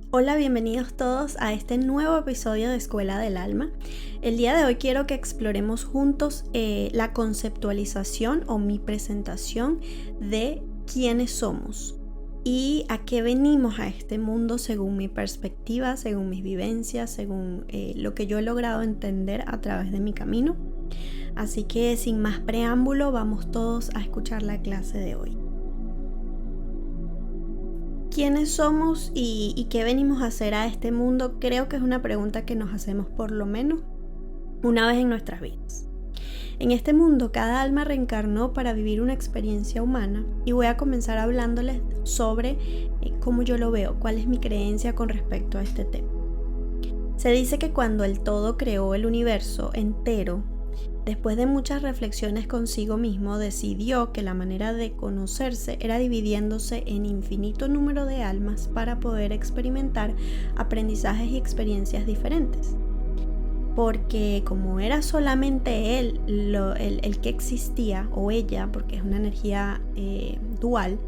Hola, bienvenidos todos a este nuevo episodio de Escuela del Alma. El día de hoy quiero que exploremos juntos la conceptualización o mi presentación de quiénes somos y a qué venimos a este mundo según mi perspectiva, según mis vivencias, según lo que yo he logrado entender a través de mi camino. Así que sin más preámbulo, vamos todos a escuchar la clase de hoy. ¿Quiénes somos y qué venimos a hacer a este mundo? Creo que es una pregunta que nos hacemos por lo menos una vez en nuestras vidas. En este mundo, cada alma reencarnó para vivir una experiencia humana y voy a comenzar hablándoles sobre cómo yo lo veo, cuál es mi creencia con respecto a este tema. Se dice que cuando el todo creó el universo entero, después de muchas reflexiones consigo mismo, decidió que la manera de conocerse era dividiéndose en infinito número de almas para poder experimentar aprendizajes y experiencias diferentes. Porque como era solamente él el que existía, o ella, porque es una energía dual,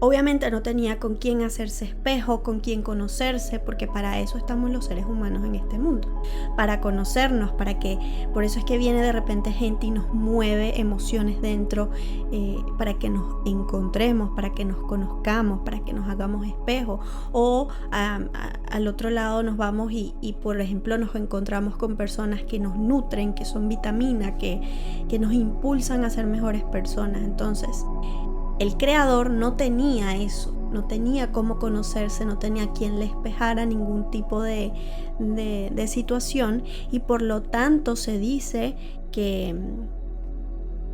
obviamente no tenía con quién hacerse espejo, con quién conocerse, porque para eso estamos los seres humanos en este mundo, para conocernos, por eso es que viene de repente gente y nos mueve emociones dentro, para que nos encontremos, para que nos conozcamos, para que nos hagamos espejo, o al otro lado nos vamos y por ejemplo nos encontramos con personas que nos nutren, que son vitamina, que nos impulsan a ser mejores personas. Entonces, el creador no tenía eso, no tenía cómo conocerse, no tenía quien le espejara ningún tipo de situación, y por lo tanto se dice que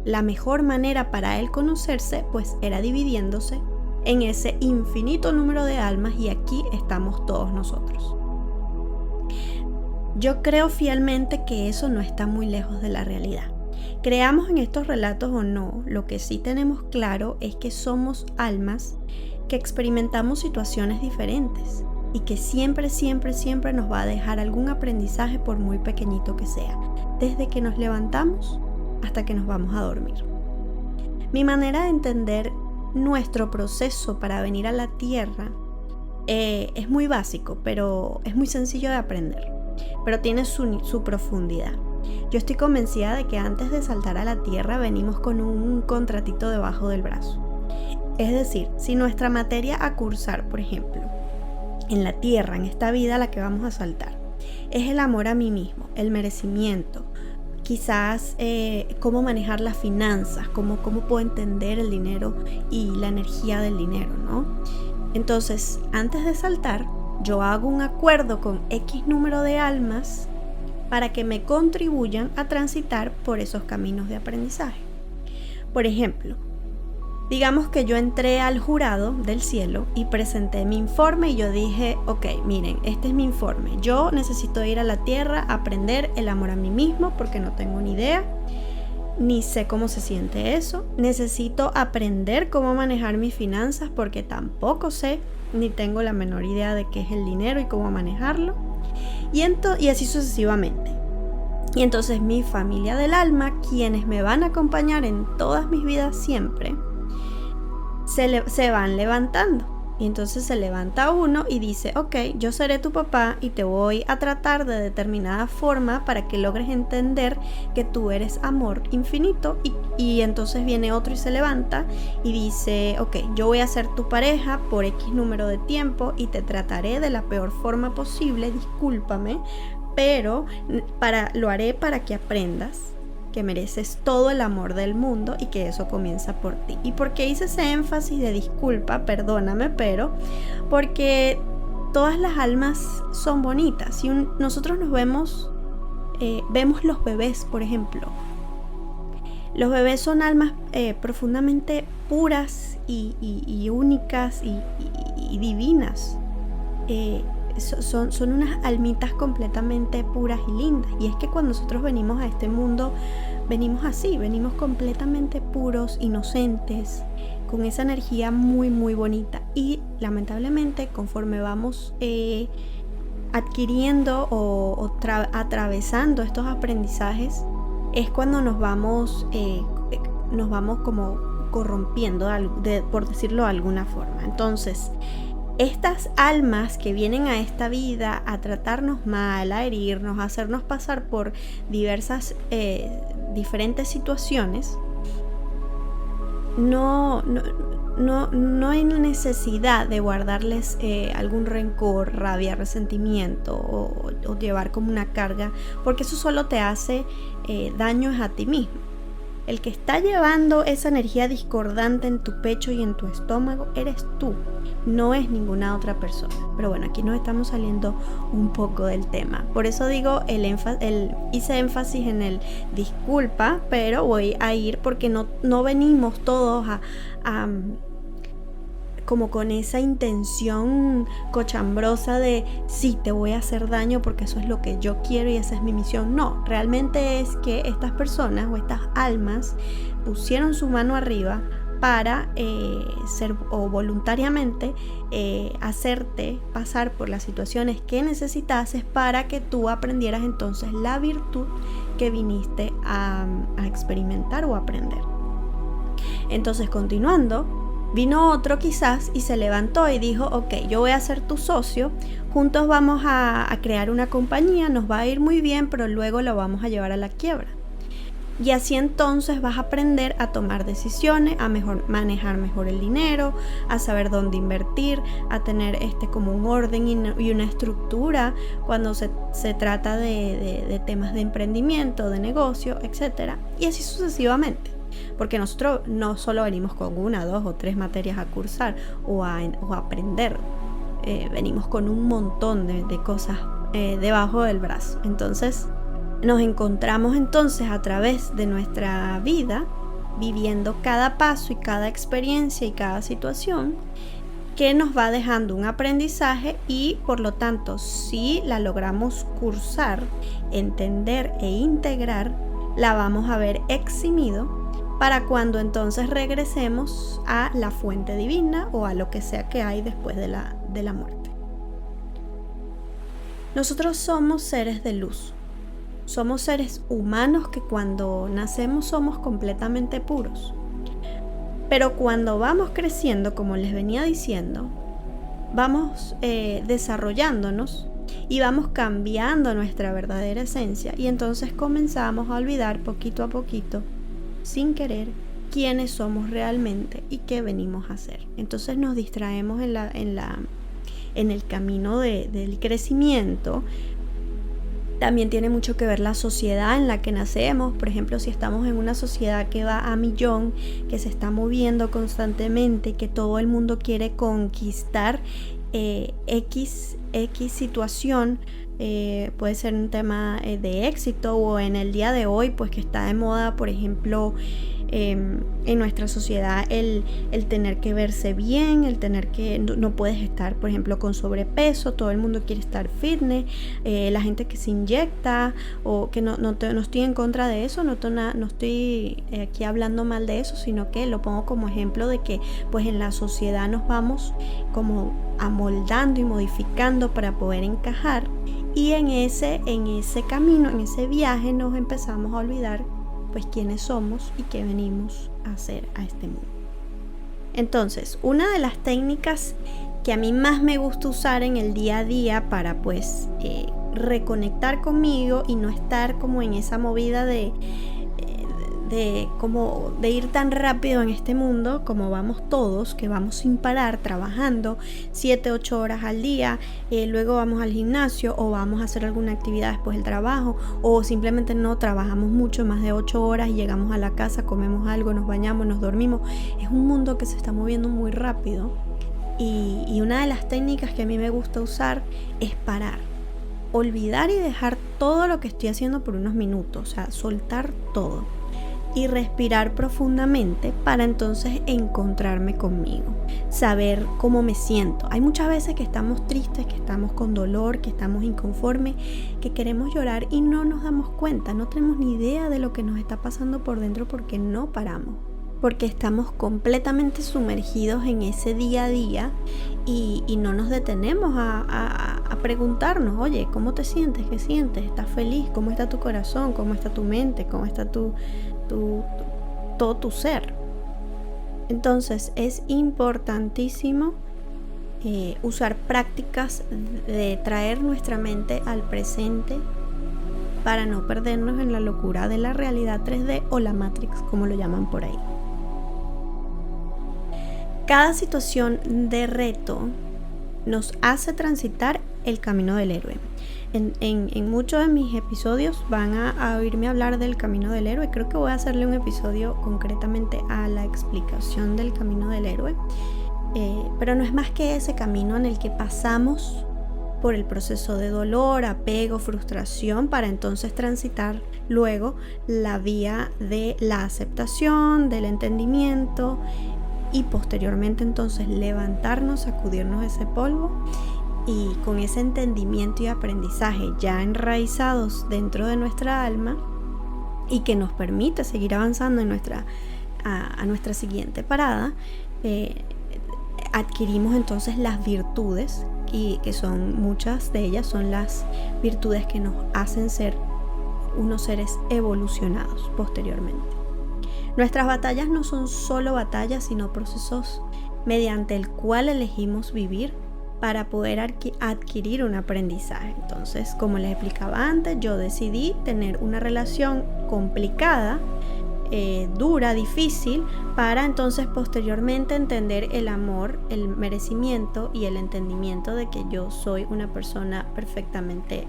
la mejor manera para él conocerse pues era dividiéndose en ese infinito número de almas, y aquí estamos todos nosotros. Yo creo fielmente que eso no está muy lejos de la realidad. Creamos en estos relatos o no, lo que sí tenemos claro es que somos almas que experimentamos situaciones diferentes y que siempre nos va a dejar algún aprendizaje, por muy pequeñito que sea, desde que nos levantamos hasta que nos vamos a dormir. Mi manera de entender nuestro proceso para venir a la Tierra es muy básico, pero es muy sencillo de aprender, pero tiene su profundidad. Yo estoy convencida de que antes de saltar a la Tierra venimos con un contratito debajo del brazo. Es decir, si nuestra materia a cursar, por ejemplo, en la Tierra, en esta vida a la que vamos a saltar, es el amor a mí mismo, el merecimiento, quizás cómo manejar las finanzas, cómo puedo entender el dinero y la energía del dinero, ¿no? Entonces, antes de saltar, yo hago un acuerdo con X número de almas para que me contribuyan a transitar por esos caminos de aprendizaje. Por ejemplo, digamos que yo entré al jurado del cielo y presenté mi informe y yo dije, ok, miren, este es mi informe. Yo necesito ir a la Tierra a aprender el amor a mí mismo porque no tengo ni idea, ni sé cómo se siente eso. Necesito aprender cómo manejar mis finanzas porque tampoco sé, ni tengo la menor idea de qué es el dinero y cómo manejarlo. Y así sucesivamente. Y entonces mi familia del alma, quienes me van a acompañar en todas mis vidas siempre, se van levantando. Y entonces se levanta uno y dice, ok, yo seré tu papá y te voy a tratar de determinada forma para que logres entender que tú eres amor infinito. Y entonces viene otro y se levanta y dice, ok, yo voy a ser tu pareja por X número de tiempo y te trataré de la peor forma posible, discúlpame, pero lo haré para que aprendas que mereces todo el amor del mundo y que eso comienza por ti. ¿Y por qué hice ese énfasis de disculpa? Perdóname, pero porque todas las almas son bonitas. Si nosotros nos vemos los bebés, por ejemplo. Los bebés son almas profundamente puras y únicas y divinas. Son unas almitas completamente puras y lindas. Y es que cuando nosotros venimos a este mundo, venimos así, venimos completamente puros, inocentes, con esa energía muy muy bonita. Y lamentablemente, conforme vamos adquiriendo o atravesando estos aprendizajes, es cuando nos vamos como corrompiendo, por decirlo de alguna forma. Entonces, Estas almas que vienen a esta vida a tratarnos mal, a herirnos, a hacernos pasar por diferentes situaciones, no hay necesidad de guardarles algún rencor, rabia, resentimiento o llevar como una carga, porque eso solo te hace daños a ti mismo. El que está llevando esa energía discordante en tu pecho y en tu estómago eres tú, no es ninguna otra persona. Pero bueno, aquí nos estamos saliendo un poco del tema. Por eso digo, hice énfasis en el disculpa, pero voy a ir porque no venimos todos a como con esa intención cochambrosa de sí, te voy a hacer daño porque eso es lo que yo quiero y esa es mi misión. No, realmente es que estas personas o estas almas pusieron su mano arriba para ser o voluntariamente hacerte pasar por las situaciones que necesitases para que tú aprendieras entonces la virtud que viniste a experimentar o aprender. Entonces, continuando, vino otro quizás y se levantó y dijo, ok, yo voy a ser tu socio, juntos vamos a crear una compañía, nos va a ir muy bien, pero luego lo vamos a llevar a la quiebra. Y así entonces vas a aprender a tomar decisiones, a manejar mejor el dinero, a saber dónde invertir, a tener como un orden y una estructura cuando se trata de temas de emprendimiento, de negocio, etc. Y así sucesivamente. Porque nosotros no solo venimos con 1, 2 o 3 materias a cursar o a aprender, venimos con un montón de cosas debajo del brazo. Entonces nos encontramos entonces a través de nuestra vida viviendo cada paso y cada experiencia y cada situación que nos va dejando un aprendizaje y por lo tanto si la logramos cursar, entender e integrar, la vamos a ver eximido para cuando entonces regresemos a la fuente divina o a lo que sea que hay después de la muerte. Nosotros somos seres de luz. Somos seres humanos que cuando nacemos somos completamente puros. Pero cuando vamos creciendo, como les venía diciendo, vamos desarrollándonos y vamos cambiando nuestra verdadera esencia y entonces comenzamos a olvidar poquito a poquito, sin querer, quiénes somos realmente y qué venimos a hacer. Entonces nos distraemos en el camino del crecimiento. También tiene mucho que ver la sociedad en la que nacemos. Por ejemplo, si estamos en una sociedad que va a millón, que se está moviendo constantemente, que todo el mundo quiere conquistar X situación, puede ser un tema de éxito o en el día de hoy, pues que está de moda, por ejemplo, en nuestra sociedad el tener que verse bien, el tener que no puedes estar, por ejemplo, con sobrepeso, todo el mundo quiere estar fitness, la gente que se inyecta o que no estoy en contra de eso, no estoy aquí hablando mal de eso, sino que lo pongo como ejemplo de que pues en la sociedad nos vamos como amoldando y modificando para poder encajar y en ese camino, en ese viaje nos empezamos a olvidar pues quiénes somos y qué venimos a hacer a este mundo. Entonces, una de las técnicas que a mí más me gusta usar en el día a día para pues reconectar conmigo y no estar como en esa movida de ir tan rápido en este mundo como vamos todos, que vamos sin parar trabajando 7-8 horas al día, luego vamos al gimnasio o vamos a hacer alguna actividad después del trabajo o simplemente no trabajamos mucho, más de 8 horas y llegamos a la casa, comemos algo, nos bañamos, nos dormimos. Es un mundo que se está moviendo muy rápido y una de las técnicas que a mí me gusta usar es parar, olvidar y dejar todo lo que estoy haciendo por unos minutos, o sea, soltar todo y respirar profundamente para entonces encontrarme conmigo, saber cómo me siento. Hay muchas veces que estamos tristes, que estamos con dolor, que estamos inconformes, que queremos llorar y no nos damos cuenta, no tenemos ni idea de lo que nos está pasando por dentro porque no paramos, porque estamos completamente sumergidos en ese día a día y no nos detenemos a preguntarnos, oye, ¿cómo te sientes? ¿Qué sientes? ¿Estás feliz? ¿Cómo está tu corazón? ¿Cómo está tu mente? ¿Cómo está todo tu ser? Entonces es importantísimo usar prácticas de traer nuestra mente al presente para no perdernos en la locura de la realidad 3D o la Matrix, como lo llaman por ahí. Cada situación de reto nos hace transitar el camino del héroe. En muchos de mis episodios van a oírme hablar del camino del héroe. Creo que voy a hacerle un episodio concretamente a la explicación del camino del héroe. Pero no es más que ese camino en el que pasamos por el proceso de dolor, apego, frustración, para entonces transitar luego la vía de la aceptación, del entendimiento y posteriormente entonces levantarnos, sacudirnos ese polvo y con ese entendimiento y aprendizaje ya enraizados dentro de nuestra alma y que nos permite seguir avanzando en a nuestra siguiente parada, adquirimos entonces las virtudes, y que son muchas de ellas son las virtudes que nos hacen ser unos seres evolucionados posteriormente. Nuestras batallas no son solo batallas, sino procesos mediante el cual elegimos vivir para poder adquirir un aprendizaje. Entonces, como les explicaba antes, yo decidí tener una relación complicada, dura, difícil, para entonces posteriormente entender el amor, el merecimiento y el entendimiento de que yo soy una persona perfectamente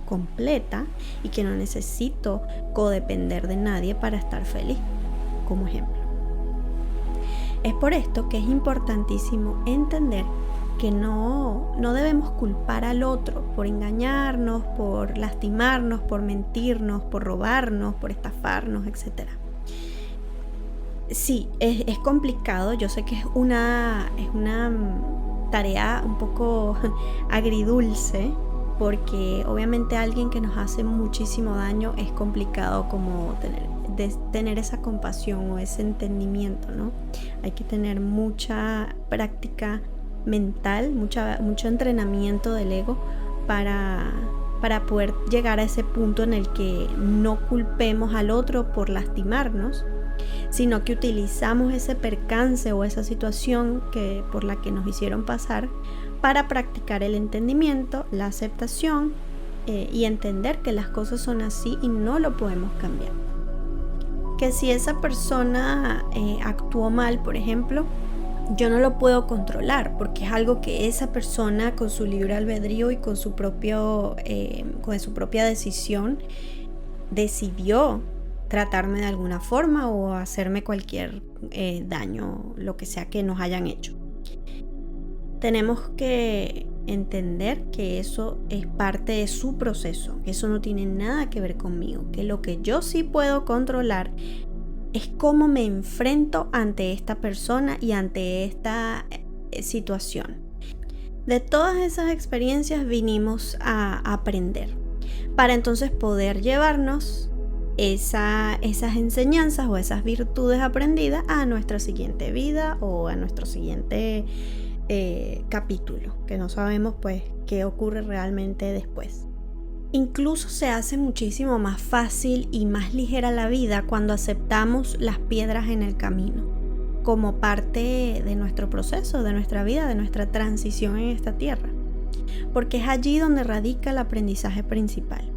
completa y que no necesito codepender de nadie para estar feliz, como ejemplo. Es por esto que es importantísimo entender que no debemos culpar al otro por engañarnos, por lastimarnos, por mentirnos, por robarnos, por estafarnos, etc. Sí, es complicado. Yo sé que es una tarea un poco agridulce, porque obviamente alguien que nos hace muchísimo daño es complicado como tener esa compasión o ese entendimiento, ¿no? Hay que tener mucha práctica mental, mucho entrenamiento del ego para poder llegar a ese punto en el que no culpemos al otro por lastimarnos, sino que utilizamos ese percance o esa situación por la que nos hicieron pasar para practicar el entendimiento, la aceptación y entender que las cosas son así y no lo podemos cambiar. Que si esa persona actuó mal, por ejemplo, yo no lo puedo controlar porque es algo que esa persona con su libre albedrío y con su propia decisión decidió tratarme de alguna forma o hacerme cualquier daño, lo que sea que nos hayan hecho. Tenemos que entender que eso es parte de su proceso, que eso no tiene nada que ver conmigo, que lo que yo sí puedo controlar es cómo me enfrento ante esta persona y ante esta situación. De todas esas experiencias vinimos a aprender, para entonces poder llevarnos esas enseñanzas o esas virtudes aprendidas a nuestra siguiente vida o a nuestro siguiente capítulo, que no sabemos pues qué ocurre realmente después. Incluso se hace muchísimo más fácil y más ligera la vida cuando aceptamos las piedras en el camino como parte de nuestro proceso, de nuestra vida, de nuestra transición en esta tierra, porque es allí donde radica el aprendizaje principal.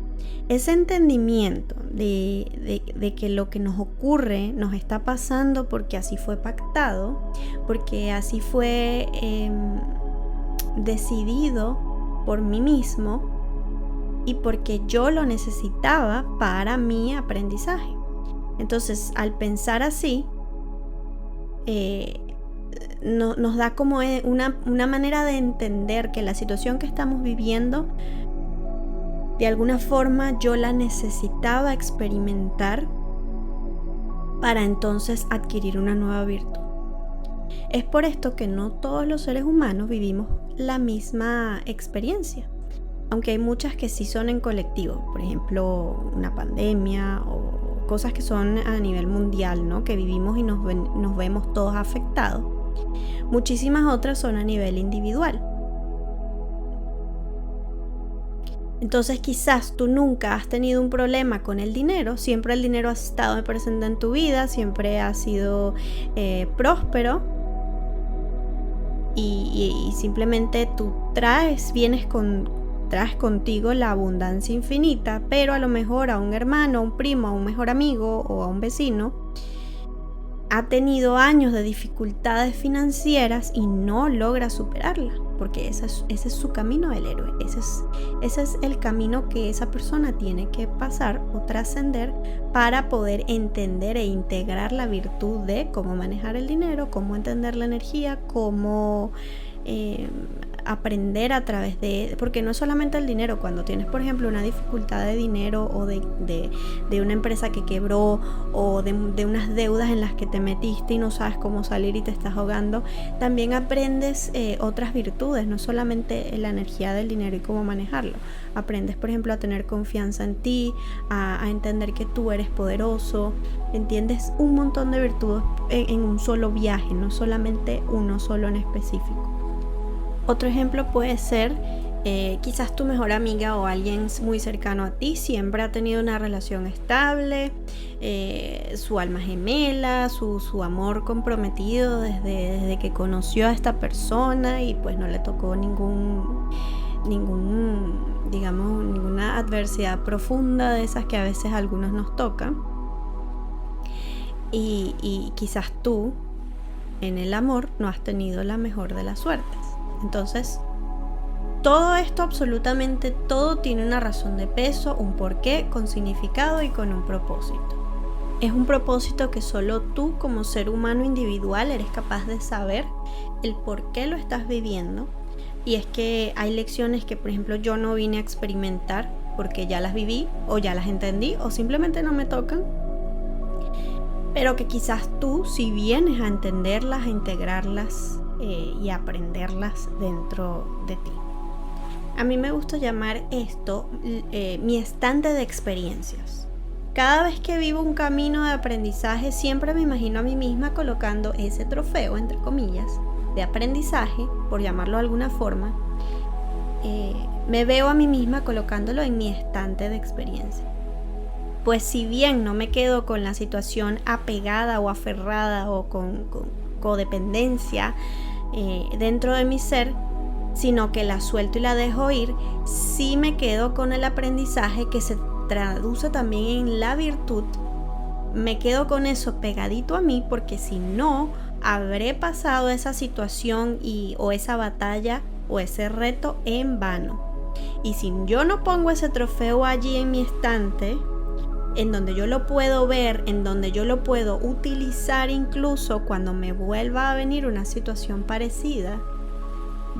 Ese entendimiento de que lo que nos ocurre nos está pasando porque así fue pactado, porque así fue decidido por mí mismo y porque yo lo necesitaba para mi aprendizaje. Entonces, al pensar así, nos da como una manera de entender que la situación que estamos viviendo, de alguna forma yo la necesitaba experimentar para entonces adquirir una nueva virtud. Es por esto que no todos los seres humanos vivimos la misma experiencia, aunque hay muchas que sí son en colectivo, por ejemplo una pandemia o cosas que son a nivel mundial, ¿no? Que vivimos y nos vemos todos afectados. Muchísimas otras son a nivel individual. Entonces quizás tú nunca has tenido un problema con el dinero, siempre el dinero ha estado presente en tu vida, siempre ha sido próspero, y simplemente tú traes contigo la abundancia infinita, pero a lo mejor a un hermano, a un primo, a un mejor amigo o a un vecino ha tenido años de dificultades financieras y no logra superarla, porque ese es su camino del héroe, ese es el camino que esa persona tiene que pasar o trascender para poder entender e integrar la virtud de cómo manejar el dinero, cómo entender la energía, cómo aprender a través de, porque no es solamente el dinero. Cuando tienes, por ejemplo, una dificultad de dinero o de una empresa que quebró o de unas deudas en las que te metiste y no sabes cómo salir y te estás ahogando, también aprendes otras virtudes, no solamente la energía del dinero y cómo manejarlo. Aprendes, por ejemplo, a tener confianza en ti, a entender que tú eres poderoso. Entiendes un montón de virtudes en un solo viaje, no solamente uno solo en específico. Otro ejemplo puede ser quizás tu mejor amiga o alguien muy cercano a ti siempre ha tenido una relación estable, su alma gemela, su amor comprometido desde que conoció a esta persona y pues no le tocó ninguna adversidad profunda de esas que a veces a algunos nos tocan. Y quizás tú en el amor no has tenido la mejor de las suertes. Entonces, todo esto, absolutamente todo, tiene una razón de peso, un porqué, con significado y con un propósito. Es un propósito que solo tú, como ser humano individual, eres capaz de saber el por qué lo estás viviendo. Y es que hay lecciones que, por ejemplo, yo no vine a experimentar porque ya las viví o ya las entendí o simplemente no me tocan. Pero que quizás tú, si vienes a entenderlas, a integrarlas y a aprenderlas dentro de ti. A mí me gusta llamar esto mi estante de experiencias. Cada vez que vivo un camino de aprendizaje, siempre me imagino a mí misma colocando ese trofeo, entre comillas, de aprendizaje, por llamarlo de alguna forma. Me veo a mí misma colocándolo en mi estante de experiencia. Pues si bien no me quedo con la situación apegada o aferrada o con codependencia dentro de mi ser, sino que la suelto y la dejo ir, sí me quedo con el aprendizaje que se traduce también en la virtud. Me quedo con eso pegadito a mí, porque si no, habré pasado esa situación o esa batalla o ese reto en vano. Y si yo no pongo ese trofeo allí en mi estante, en donde yo lo puedo ver, en donde yo lo puedo utilizar incluso cuando me vuelva a venir una situación parecida,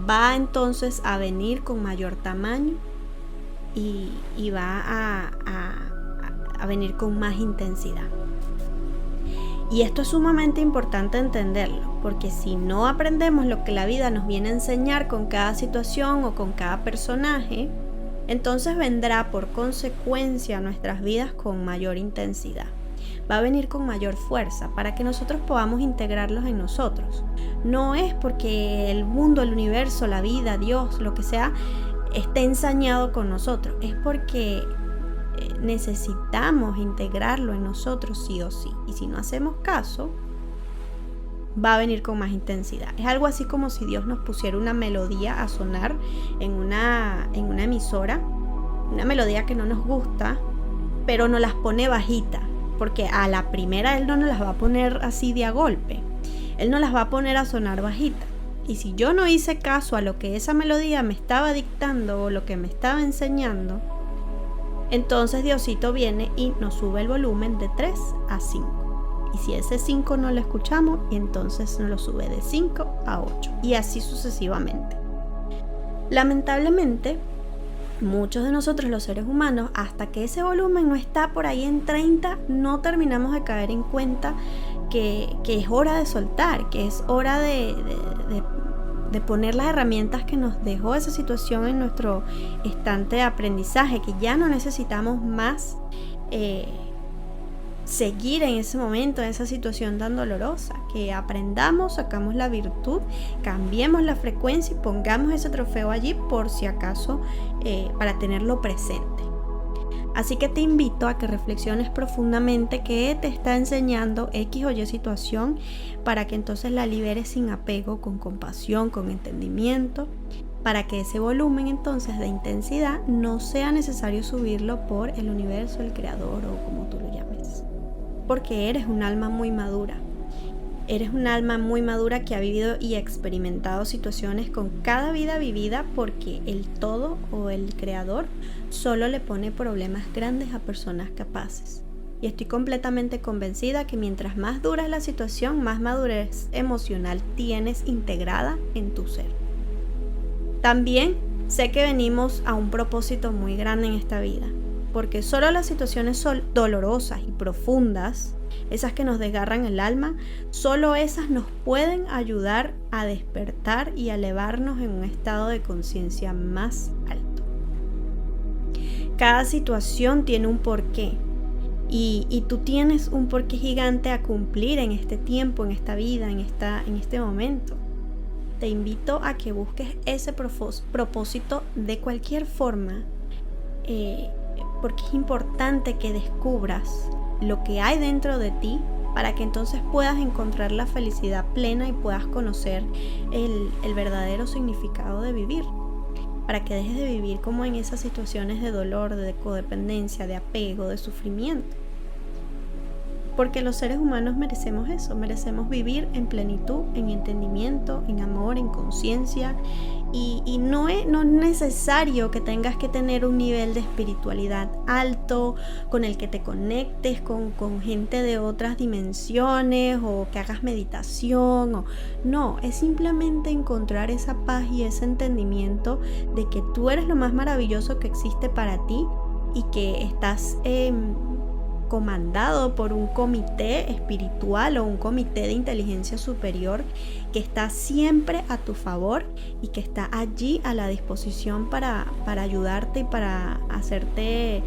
va entonces a venir con mayor tamaño y va a venir con más intensidad. Y esto es sumamente importante entenderlo, porque si no aprendemos lo que la vida nos viene a enseñar con cada situación o con cada personaje, entonces vendrá por consecuencia a nuestras vidas con mayor intensidad. Va a venir con mayor fuerza para que nosotros podamos integrarlos en nosotros. No es porque el mundo, el universo, la vida, Dios, lo que sea, esté ensañado con nosotros. Es porque necesitamos integrarlo en nosotros sí o sí. Y si no hacemos caso, va a venir con más intensidad. Es algo así como si Dios nos pusiera una melodía a sonar en una emisora, una melodía que no nos gusta, pero nos las pone bajita, porque a la primera Él no nos las va a poner así de a golpe. Él nos las va a poner a sonar bajita. Y si yo no hice caso a lo que esa melodía me estaba dictando o lo que me estaba enseñando, entonces Diosito viene y nos sube el volumen de 3 a 5. Y si ese 5 no lo escuchamos, entonces nos lo sube de 5 a 8. Y así sucesivamente. Lamentablemente, muchos de nosotros los seres humanos, hasta que ese volumen no está por ahí en 30, no terminamos de caer en cuenta que es hora de soltar, que es hora de poner las herramientas que nos dejó esa situación en nuestro estante de aprendizaje, que ya no necesitamos más seguir en ese momento, en esa situación tan dolorosa, que aprendamos, sacamos la virtud, cambiemos la frecuencia y pongamos ese trofeo allí por si acaso, para tenerlo presente. Así que te invito a que reflexiones profundamente qué te está enseñando X o Y situación para que entonces la liberes sin apego, con compasión, con entendimiento, para que ese volumen entonces de intensidad no sea necesario subirlo por el universo, el creador o como tú lo llames. Porque eres un alma muy madura. Eres un alma muy madura que ha vivido y experimentado situaciones con cada vida vivida, porque el todo o el creador solo le pone problemas grandes a personas capaces. Y estoy completamente convencida que mientras más dura es la situación, más madurez emocional tienes integrada en tu ser. También sé que venimos a un propósito muy grande en esta vida, porque solo las situaciones son dolorosas y profundas, esas que nos desgarran el alma, solo esas nos pueden ayudar a despertar y a elevarnos en un estado de conciencia más alto. Cada situación tiene un porqué y tú tienes un porqué gigante a cumplir en este tiempo, en esta vida, en este momento. Te invito a que busques ese propósito de cualquier forma, porque es importante que descubras lo que hay dentro de ti para que entonces puedas encontrar la felicidad plena y puedas conocer el verdadero significado de vivir, para que dejes de vivir como en esas situaciones de dolor, de codependencia, de apego, de sufrimiento. Porque los seres humanos merecemos eso, merecemos vivir en plenitud, en entendimiento, en amor, en conciencia. Y no es necesario que tengas que tener un nivel de espiritualidad alto, con el que te conectes con gente de otras dimensiones o que hagas meditación. No, es simplemente encontrar esa paz y ese entendimiento de que tú eres lo más maravilloso que existe para ti y que estás comandado por un comité espiritual o un comité de inteligencia superior que está siempre a tu favor y que está allí a la disposición para ayudarte y para hacerte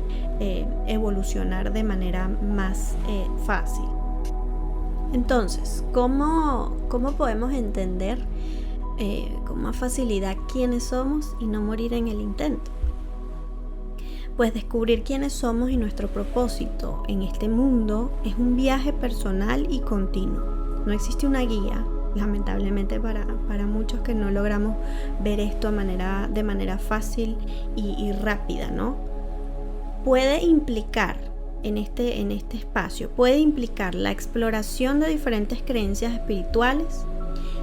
evolucionar de manera más fácil. Entonces, ¿cómo podemos entender con más facilidad quiénes somos y no morir en el intento? Pues descubrir quiénes somos y nuestro propósito en este mundo es un viaje personal y continuo. No existe una guía, lamentablemente para muchos que no logramos ver esto de manera fácil y rápida, ¿no? Puede implicar en este espacio, puede implicar la exploración de diferentes creencias espirituales,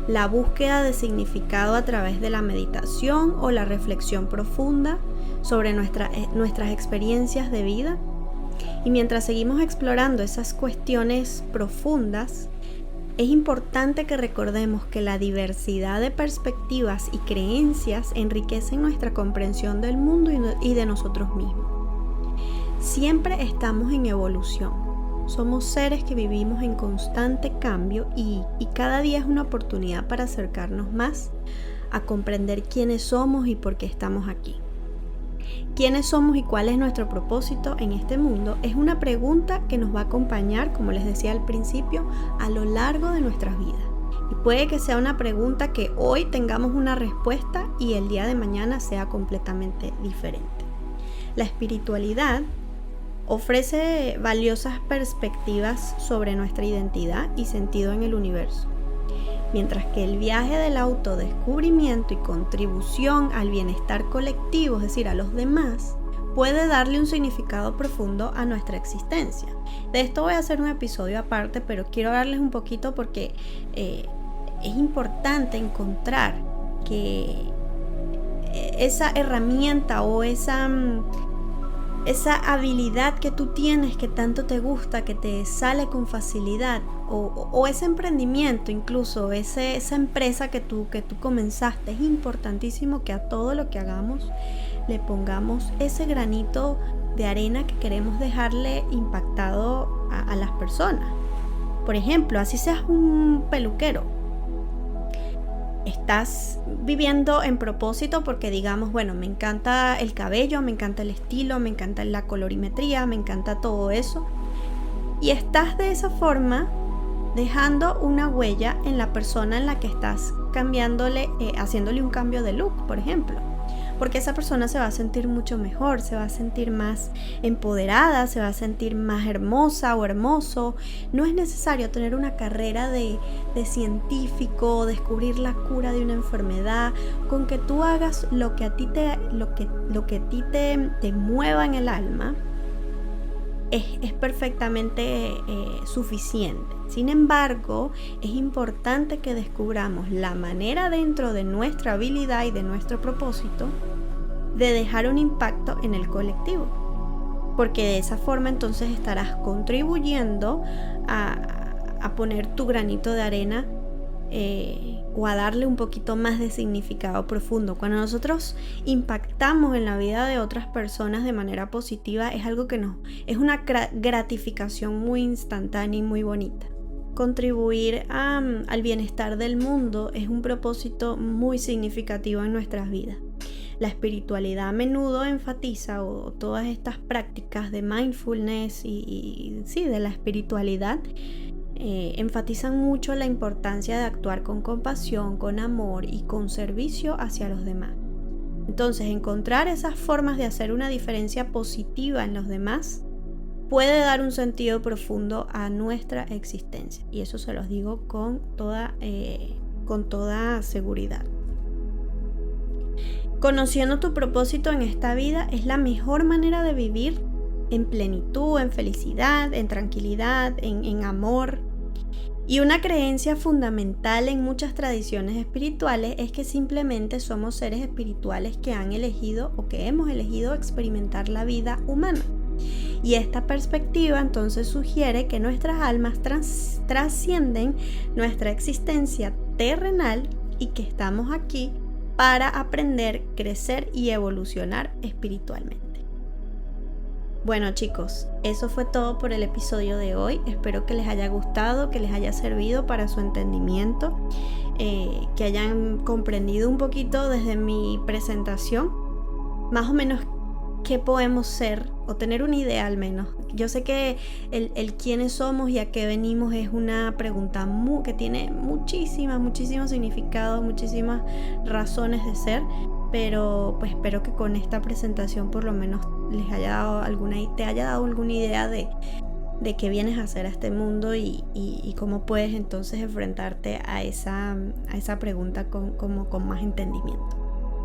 la búsqueda de significado a través de la meditación o la reflexión profunda sobre nuestras experiencias de vida. Y mientras seguimos explorando esas cuestiones profundas, es importante que recordemos que la diversidad de perspectivas y creencias enriquecen nuestra comprensión del mundo y de nosotros mismos. Siempre estamos en evolución. Somos seres que vivimos en constante cambio y cada día es una oportunidad para acercarnos más a comprender quiénes somos y por qué estamos aquí. ¿Quiénes somos y cuál es nuestro propósito en este mundo? Es una pregunta que nos va a acompañar, como les decía al principio, a lo largo de nuestras vidas. Y puede que sea una pregunta que hoy tengamos una respuesta y el día de mañana sea completamente diferente. La espiritualidad ofrece valiosas perspectivas sobre nuestra identidad y sentido en el universo, mientras que el viaje del autodescubrimiento y contribución al bienestar colectivo, es decir, a los demás, puede darle un significado profundo a nuestra existencia. De esto voy a hacer un episodio aparte, pero quiero darles un poquito porque es importante encontrar que esa herramienta o esa habilidad que tú tienes, que tanto te gusta, que te sale con facilidad, o ese emprendimiento, incluso esa empresa que tú comenzaste, es importantísimo que a todo lo que hagamos le pongamos ese granito de arena que queremos dejarle impactado a las personas. Por ejemplo, así seas un peluquero, estás viviendo en propósito porque digamos, bueno, me encanta el cabello, me encanta el estilo, me encanta la colorimetría, me encanta todo eso, y estás de esa forma dejando una huella en la persona en la que estás cambiándole, haciéndole un cambio de look, por ejemplo. porque esa persona se va a sentir mucho mejor, se va a sentir más empoderada, se va a sentir más hermosa o hermoso. No es necesario tener una carrera de científico, descubrir la cura de una enfermedad. Con que tú hagas lo que a ti te mueva en el alma, es perfectamente suficiente. Sin embargo, es importante que descubramos la manera dentro de nuestra habilidad y de nuestro propósito de dejar un impacto en el colectivo, porque de esa forma entonces estarás contribuyendo a poner tu granito de arena o a darle un poquito más de significado profundo. Cuando nosotros impactamos en la vida de otras personas de manera positiva, es algo que es una gratificación muy instantánea y muy bonita. Contribuir al bienestar del mundo es un propósito muy significativo en nuestras vidas. La espiritualidad a menudo enfatiza, o todas estas prácticas de mindfulness y de la espiritualidad, enfatizan mucho la importancia de actuar con compasión, con amor y con servicio hacia los demás. Entonces, encontrar esas formas de hacer una diferencia positiva en los demás puede dar un sentido profundo a nuestra existencia, y eso se los digo con toda seguridad. Conociendo tu propósito en esta vida es la mejor manera de vivir en plenitud, en felicidad, en tranquilidad, en amor. Y una creencia fundamental en muchas tradiciones espirituales es que simplemente somos seres espirituales que han elegido o que hemos elegido experimentar la vida humana. Y esta perspectiva entonces sugiere que nuestras almas trascienden nuestra existencia terrenal y que estamos aquí para aprender, crecer y evolucionar espiritualmente. Bueno, chicos, eso fue todo por el episodio de hoy. Espero que les haya gustado, que les haya servido para su entendimiento, que hayan comprendido un poquito desde mi presentación, más o menos qué podemos ser, o tener una idea al menos. Yo sé que el quiénes somos y a qué venimos es una pregunta que tiene muchísimos significados, muchísimas razones de ser, pero pues espero que con esta presentación por lo menos te haya dado alguna idea de qué vienes a hacer a este mundo y cómo puedes entonces enfrentarte a esa pregunta con más entendimiento.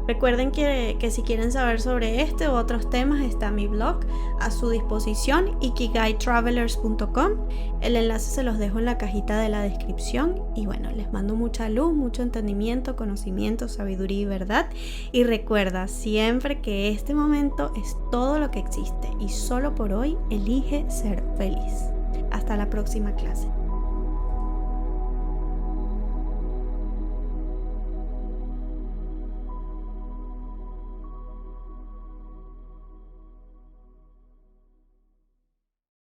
Recuerden que si quieren saber sobre este u otros temas, está mi blog a su disposición, ikigaitravelers.com. El enlace se los dejo en la cajita de la descripción. Y bueno, les mando mucha luz, mucho entendimiento, conocimiento, sabiduría y verdad. Y recuerda siempre que este momento es todo lo que existe y solo por hoy elige ser feliz. Hasta la próxima clase.